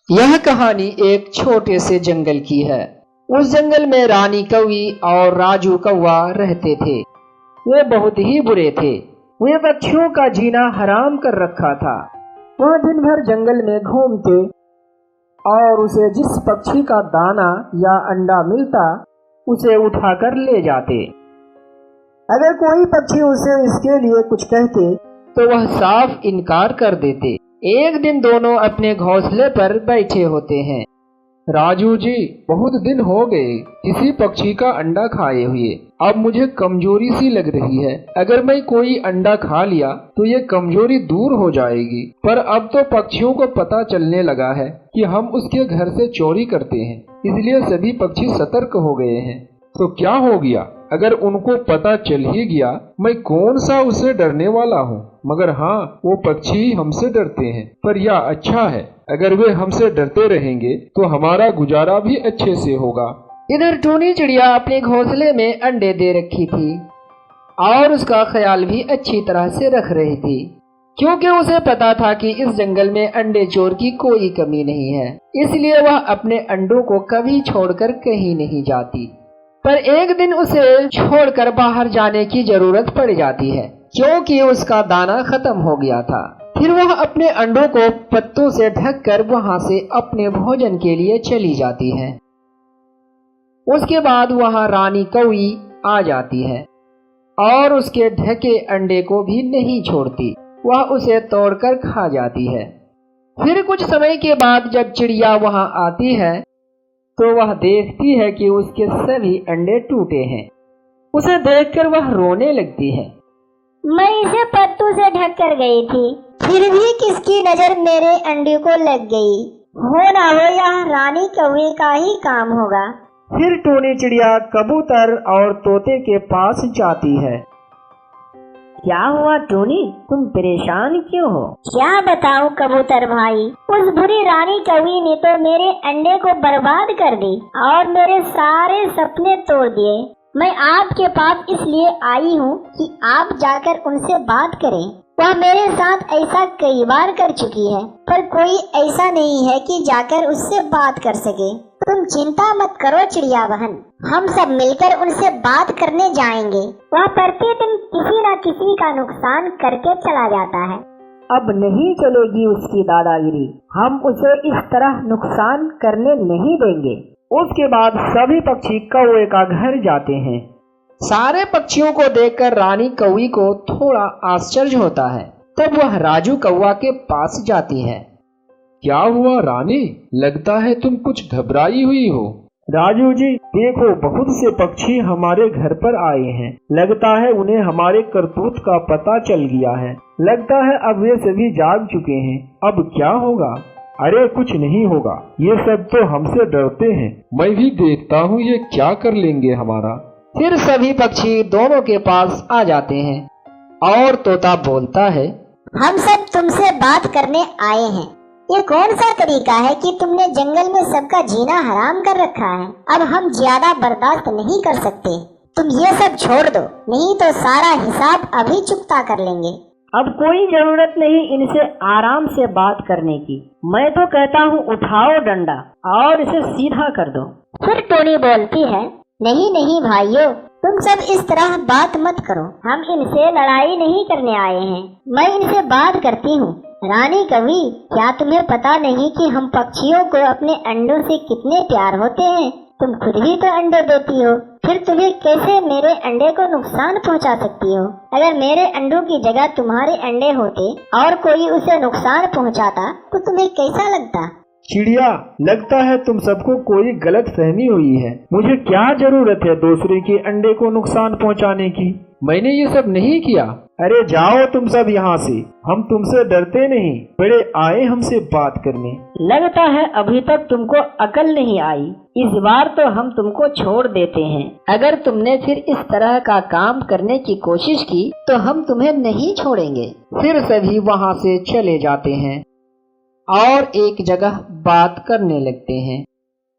यह कहानी एक छोटे से जंगल की है। उस जंगल में रानी कौवी और राजू कौवा रहते थे। वे बहुत ही बुरे थे। वे पक्षियों का जीना हराम कर रखा था। वह दिन भर जंगल में घूमते और उसे जिस पक्षी का दाना या अंडा मिलता उसे उठाकर ले जाते। अगर कोई पक्षी उसे इसके लिए कुछ कहते तो वह साफ इनकार कर देते। एक दिन दोनों अपने घोंसले पर बैठे होते हैं। राजू जी, बहुत दिन हो गए किसी पक्षी का अंडा खाए हुए। अब मुझे कमजोरी सी लग रही है। अगर मैं कोई अंडा खा लिया तो ये कमजोरी दूर हो जाएगी। पर अब तो पक्षियों को पता चलने लगा है कि हम उसके घर से चोरी करते हैं, इसलिए सभी पक्षी सतर्क हो गए हैं। तो क्या हो गया? अगर उनको पता चल ही गया, मैं कौन सा उससे डरने वाला हूँ। मगर हाँ, वो पक्षी हमसे डरते हैं, पर यह अच्छा है। अगर वे हमसे डरते रहेंगे तो हमारा गुजारा भी अच्छे से होगा। इधर टूनी चिड़िया अपने घोंसले में अंडे दे रखी थी और उसका ख्याल भी अच्छी तरह से रख रही थी, क्योंकि उसे पता था कि इस जंगल में अंडे चोर की कोई कमी नहीं है। इसलिए वह अपने अंडों को कभी छोड़कर कहीं नहीं जाती। पर एक दिन उसे छोड़कर बाहर जाने की जरूरत पड़ जाती है, क्योंकि उसका दाना खत्म हो गया था। फिर वह अपने अंडों को पत्तों से ढककर वहां से अपने भोजन के लिए चली जाती है। उसके बाद वहां रानी कौवी आ जाती है और उसके ढके अंडे को भी नहीं छोड़ती। वह उसे तोड़कर खा जाती है। फिर कुछ समय के बाद जब चिड़िया वहां आती है तो वह देखती है कि उसके सभी अंडे टूटे हैं। उसे देखकर वह रोने लगती है। मैं इसे पत्तों से ढक कर गई थी, फिर भी किसकी नजर मेरे अंडे को लग गई। हो ना हो यह रानी कौवे का ही काम होगा। फिर टूनी चिड़िया कबूतर और तोते के पास जाती है। क्या हुआ टूनी, तुम परेशान क्यों हो? क्या बताऊं कबूतर भाई, उस बुरी रानी कौवी ने तो मेरे अंडे को बर्बाद कर दी और मेरे सारे सपने तोड़ दिए। मैं आपके पास इसलिए आई हूँ कि आप जाकर उनसे बात करें। वह मेरे साथ ऐसा कई बार कर चुकी है, पर कोई ऐसा नहीं है कि जाकर उससे बात कर सके। तुम चिंता मत करो चिड़िया बहन, हम सब मिलकर उनसे बात करने जाएंगे। वह प्रतिदिन किसी न किसी का नुकसान करके चला जाता है। अब नहीं चलेगी उसकी दादागिरी। हम उसे इस तरह नुकसान करने नहीं देंगे। उसके बाद सभी पक्षी कौवे का घर जाते हैं। सारे पक्षियों को देखकर रानी कौवी को थोड़ा आश्चर्य होता है। तब वह राजू कौवा के पास जाती है। क्या हुआ रानी, लगता है तुम कुछ घबराई हुई हो। राजू जी देखो, बहुत से पक्षी हमारे घर पर आए हैं। लगता है उन्हें हमारे करतूत का पता चल गया है। लगता है अब वे सभी जाग चुके हैं। अब क्या होगा? अरे कुछ नहीं होगा, ये सब तो हमसे डरते हैं। मैं भी देखता हूँ ये क्या कर लेंगे हमारा। फिर सभी पक्षी दोनों के पास आ जाते हैं और तोता बोलता है, हम सब तुमसे बात करने आए हैं। ये कौन सा तरीका है कि तुमने जंगल में सबका जीना हराम कर रखा है। अब हम ज्यादा बर्दाश्त नहीं कर सकते। तुम ये सब छोड़ दो, नहीं तो सारा हिसाब अभी चुकता कर लेंगे। अब कोई जरूरत नहीं इनसे आराम से बात करने की। मैं तो कहता हूँ उठाओ डंडा और इसे सीधा कर दो। फिर टोनी बोलती है, नहीं नहीं भाइयों, तुम सब इस तरह बात मत करो। हम इनसे लड़ाई नहीं करने आए हैं, मैं इनसे बात करती हूँ। रानी कौवी, क्या तुम्हें पता नहीं कि हम पक्षियों को अपने अंडों से कितने प्यार होते हैं। तुम खुद भी तो अंडे देती हो, फिर तुम्हें कैसे मेरे अंडे को नुकसान पहुंचा सकती हो। अगर मेरे अंडों की जगह तुम्हारे अंडे होते और कोई उसे नुकसान पहुंचाता तो तुम्हें कैसा लगता? चिड़िया, लगता है तुम सबको कोई गलत फहमी हुई है। मुझे क्या जरूरत है दूसरे के अंडे को नुकसान पहुंचाने की? मैंने ये सब नहीं किया। अरे जाओ तुम सब यहाँ से, हम तुमसे डरते नहीं। बड़े आए हमसे बात करने। लगता है अभी तक तुमको अकल नहीं आई। इस बार तो हम तुमको छोड़ देते हैं। अगर तुमने फिर इस तरह का काम करने की कोशिश की तो हम तुम्हें नहीं छोड़ेंगे। फिर सभी वहाँ से चले जाते हैं और एक जगह बात करने लगते हैं।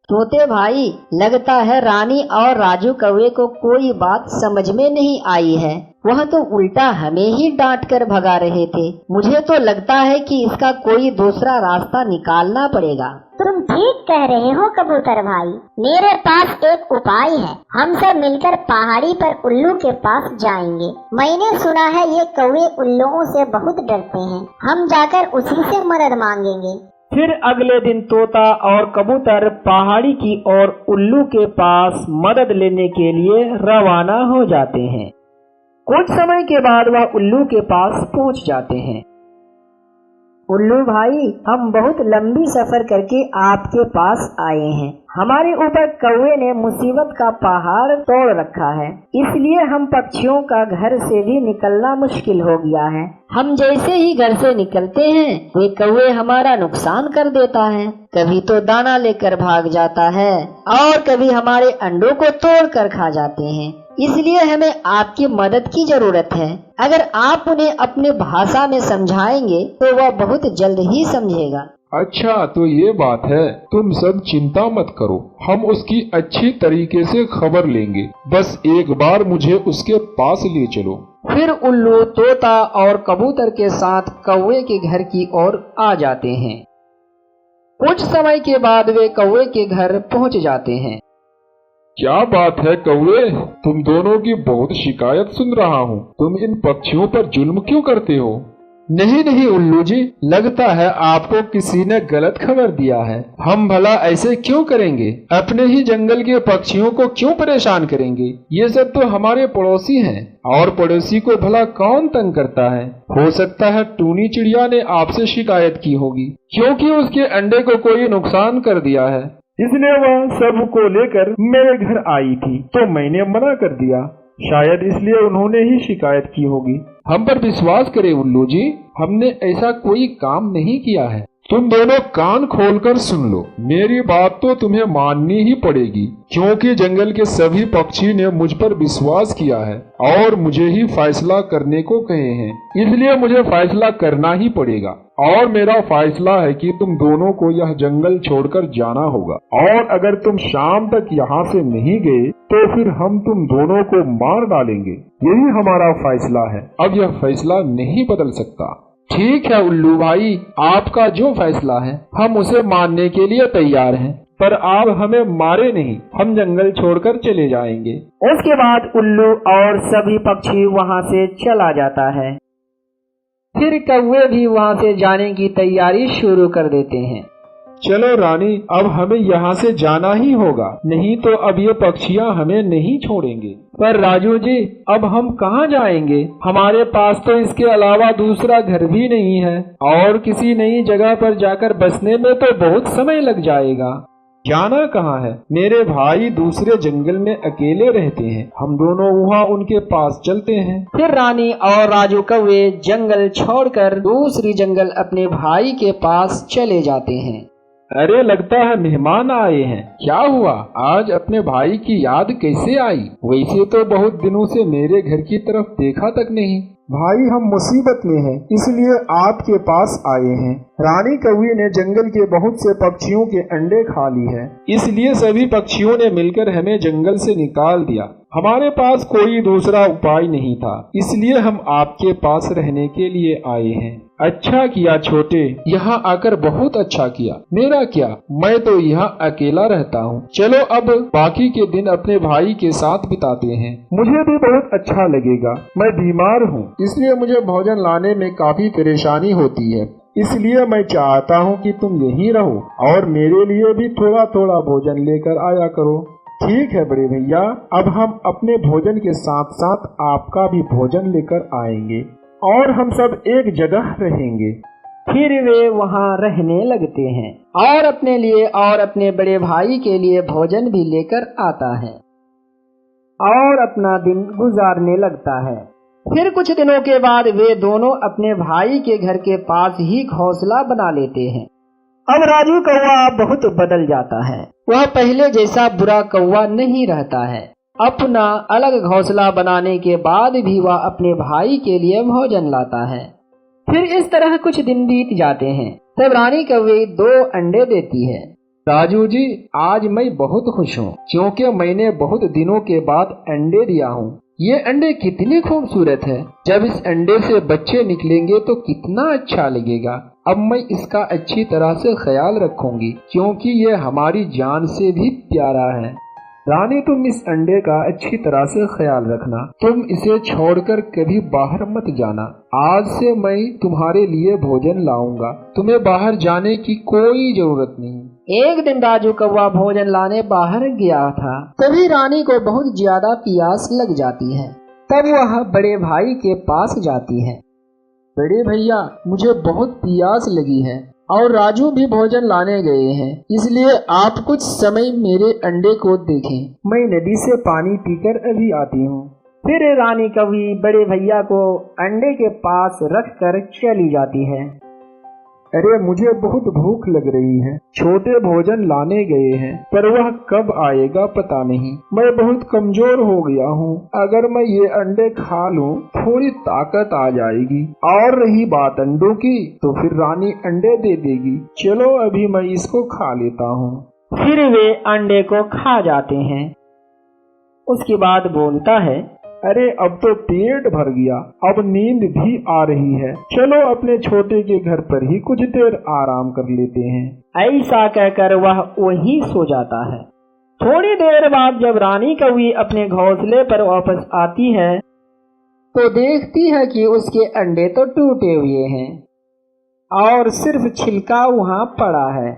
तोते भाई, लगता है रानी और राजू कौवे को कोई बात समझ में नहीं आई है। वह तो उल्टा हमें ही डांट कर भगा रहे थे। मुझे तो लगता है कि इसका कोई दूसरा रास्ता निकालना पड़ेगा। तुम ठीक कह रहे हो कबूतर भाई, मेरे पास एक उपाय है। हम सब मिलकर पहाड़ी पर उल्लू के पास जाएंगे। मैंने सुना है ये कौवे उल्लुओं से बहुत डरते हैं। हम जाकर उसी से मदद मांगेंगे। फिर अगले दिन तोता और कबूतर पहाड़ी की ओर उल्लू के पास मदद लेने के लिए रवाना हो जाते हैं। कुछ समय के बाद वह उल्लू के पास पहुंच जाते हैं। उल्लू भाई, हम बहुत लंबी सफर करके आपके पास आए हैं। हमारे ऊपर कौवे ने मुसीबत का पहाड़ तोड़ रखा है, इसलिए हम पक्षियों का घर से भी निकलना मुश्किल हो गया है। हम जैसे ही घर से निकलते हैं वे कौवे हमारा नुकसान कर देता है। कभी तो दाना लेकर भाग जाता है और कभी हमारे अंडों को तोड़ कर खा जाते हैं। इसलिए हमें आपकी मदद की जरूरत है। अगर आप उन्हें अपने भाषा में समझाएंगे तो वह बहुत जल्द ही समझेगा। अच्छा, तो ये बात है। तुम सब चिंता मत करो, हम उसकी अच्छी तरीके से खबर लेंगे। बस एक बार मुझे उसके पास ले चलो। फिर उल्लू तोता और कबूतर के साथ कौवे के घर की ओर आ जाते हैं। कुछ समय के बाद वे कौवे के घर पहुंच जाते हैं। क्या बात है कौवे, तुम दोनों की बहुत शिकायत सुन रहा हूँ। तुम इन पक्षियों पर जुल्म क्यों करते हो? नहीं नहीं उल्लू जी, लगता है आपको किसी ने गलत खबर दिया है। हम भला ऐसे क्यों करेंगे? अपने ही जंगल के पक्षियों को क्यों परेशान करेंगे? ये सब तो हमारे पड़ोसी हैं, और पड़ोसी को भला कौन तंग करता है? हो सकता है टूनी चिड़िया ने आपसे शिकायत की होगी, क्योंकि उसके अंडे को कोई नुकसान कर दिया है। इसलिए वह सबको लेकर मेरे घर आई थी, तो मैंने मना कर दिया। शायद इसलिए उन्होंने ही शिकायत की होगी। हम पर विश्वास करें उल्लू जी, हमने ऐसा कोई काम नहीं किया है। तुम दोनों कान खोलकर सुन लो, मेरी बात तो तुम्हें माननी ही पड़ेगी, क्योंकि जंगल के सभी पक्षी ने मुझ पर विश्वास किया है और मुझे ही फैसला करने को कहे हैं। इसलिए मुझे फैसला करना ही पड़ेगा, और मेरा फैसला है कि तुम दोनों को यह जंगल छोड़कर जाना होगा, और अगर तुम शाम तक यहाँ से नहीं गए तो फिर हम तुम दोनों को मार डालेंगे। यही हमारा फैसला है। अब यह फैसला नहीं बदल सकता। ठीक है उल्लू भाई, आपका जो फैसला है हम उसे मानने के लिए तैयार हैं, पर आप हमें मारे नहीं, हम जंगल छोड़कर चले जाएंगे। उसके बाद उल्लू और सभी पक्षी वहां से चला जाता है। फिर कौवे भी वहां से जाने की तैयारी शुरू कर देते हैं। चलो रानी, अब हमें यहाँ से जाना ही होगा, नहीं तो अब ये पक्षियाँ हमें नहीं छोड़ेंगे। पर राजू जी, अब हम कहाँ जाएंगे? हमारे पास तो इसके अलावा दूसरा घर भी नहीं है, और किसी नई जगह पर जाकर बसने में तो बहुत समय लग जाएगा। जाना कहाँ है? मेरे भाई दूसरे जंगल में अकेले रहते हैं, हम दोनों वहाँ उनके पास चलते हैं। फिर रानी और राजू कौवे जंगल छोड़कर दूसरी जंगल अपने भाई के पास चले जाते हैं। अरे, लगता है मेहमान आए हैं। क्या हुआ? आज अपने भाई की याद कैसे आई? वैसे तो बहुत दिनों से मेरे घर की तरफ देखा तक नहीं। भाई, हम मुसीबत में हैं, इसलिए आपके पास आए हैं। रानी कौवे ने जंगल के बहुत से पक्षियों के अंडे खा ली है, इसलिए सभी पक्षियों ने मिलकर हमें जंगल से निकाल दिया। हमारे पास कोई दूसरा उपाय नहीं था, इसलिए हम आपके पास रहने के लिए आए हैं। अच्छा किया छोटे, यहाँ आकर बहुत अच्छा किया। मेरा क्या, मैं तो यहाँ अकेला रहता हूँ। चलो अब बाकी के दिन अपने भाई के साथ बिताते हैं। मुझे भी बहुत अच्छा लगेगा। मैं बीमार हूँ, इसलिए मुझे भोजन लाने में काफी परेशानी होती है। इसलिए मैं चाहता हूँ कि तुम यहीं रहो और मेरे लिए भी थोड़ा थोड़ा भोजन लेकर आया करो। ठीक है बड़े भैया, अब हम अपने भोजन के साथ साथ आपका भी भोजन लेकर आएंगे और हम सब एक जगह रहेंगे। फिर वे वहाँ रहने लगते हैं और अपने लिए और अपने बड़े भाई के लिए भोजन भी लेकर आता है और अपना दिन गुजारने लगता है। फिर कुछ दिनों के बाद वे दोनों अपने भाई के घर के पास ही घोंसला बना लेते हैं। अब राजू कौवा बहुत बदल जाता है। वह पहले जैसा बुरा कौवा नहीं रहता है। अपना अलग घोंसला बनाने के बाद भी वह अपने भाई के लिए भोजन लाता है। फिर इस तरह कुछ दिन बीत जाते हैं। तब रानी कौवे 2 अंडे देती है। राजू जी, आज मैं बहुत खुश हूँ, क्योंकि मैंने बहुत दिनों के बाद अंडे दिया हूँ। ये अंडे कितने खूबसूरत है। जब इस अंडे से बच्चे निकलेंगे तो कितना अच्छा लगेगा। अब मैं इसका अच्छी तरह से ख्याल रखूंगी, क्योंकि ये हमारी जान से भी प्यारा है। रानी, तुम इस अंडे का अच्छी तरह से ख्याल रखना। तुम इसे छोड़कर कभी बाहर मत जाना। आज से मैं तुम्हारे लिए भोजन लाऊंगा। तुम्हें बाहर जाने की कोई जरूरत नहीं। एक दिन राजू कौवा भोजन लाने बाहर गया था। तभी रानी को बहुत ज्यादा प्यास लग जाती है। तब वह बड़े भाई के पास जाती है। बड़े भैया, मुझे बहुत प्यास लगी है और राजू भी भोजन लाने गए हैं, इसलिए आप कुछ समय मेरे अंडे को देखें। मैं नदी से पानी पीकर अभी आती हूँ। फिर रानी कौवी बड़े भैया को अंडे के पास रखकर चली जाती है। अरे, मुझे बहुत भूख लग रही है। छोटे भोजन लाने गए हैं, पर वह कब आएगा पता नहीं। मैं बहुत कमजोर हो गया हूँ। अगर मैं ये अंडे खा लूँ थोड़ी ताकत आ जाएगी। और रही बात अंडों की, तो फिर रानी अंडे दे देगी। चलो अभी मैं इसको खा लेता हूँ। फिर वे अंडे को खा जाते हैं। उसके बाद बोलता है, अरे, अब तो पेट भर गया, अब नींद भी आ रही है। चलो अपने छोटे के घर पर ही कुछ देर आराम कर लेते हैं। ऐसा कहकर वह वहीं सो जाता है। थोड़ी देर बाद जब रानी कौवी अपने घोंसले पर वापस आती है तो देखती है कि उसके अंडे तो टूटे हुए हैं और सिर्फ छिलका वहाँ पड़ा है।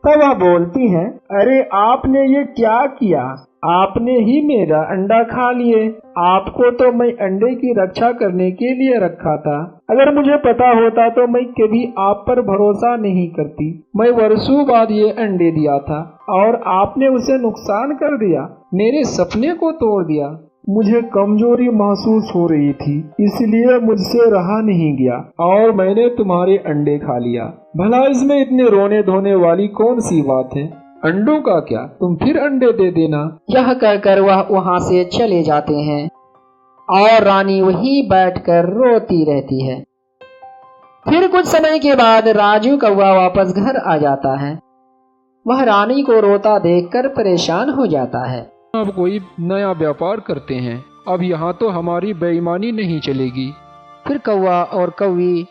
तब वह बोलती है, अरे, आपने ये क्या किया? आपने ही मेरा अंडा खा लिए। आपको तो मैं अंडे की रक्षा करने के लिए रखा था। अगर मुझे पता होता तो मैं कभी आप पर भरोसा नहीं करती। मैं वर्षों बाद ये अंडे दिया था और आपने उसे नुकसान कर दिया, मेरे सपने को तोड़ दिया। मुझे कमजोरी महसूस हो रही थी, इसलिए मुझसे रहा नहीं गया और मैंने तुम्हारे अंडे खा लिया। भला इसमें इतने रोने धोने वाली कौन सी बात है? अंडों का क्या, तुम फिर अंडे दे देना। यह कहकर वह वहाँ से चले जाते हैं और रानी वहीं बैठकर रोती रहती है। फिर कुछ समय के बाद राजू कौवा वापस घर आ जाता है। वह रानी को रोता देखकर परेशान हो जाता है। अब कोई नया व्यापार करते हैं, अब यहाँ तो हमारी बेईमानी नहीं चलेगी। फिर कौवा और कौवी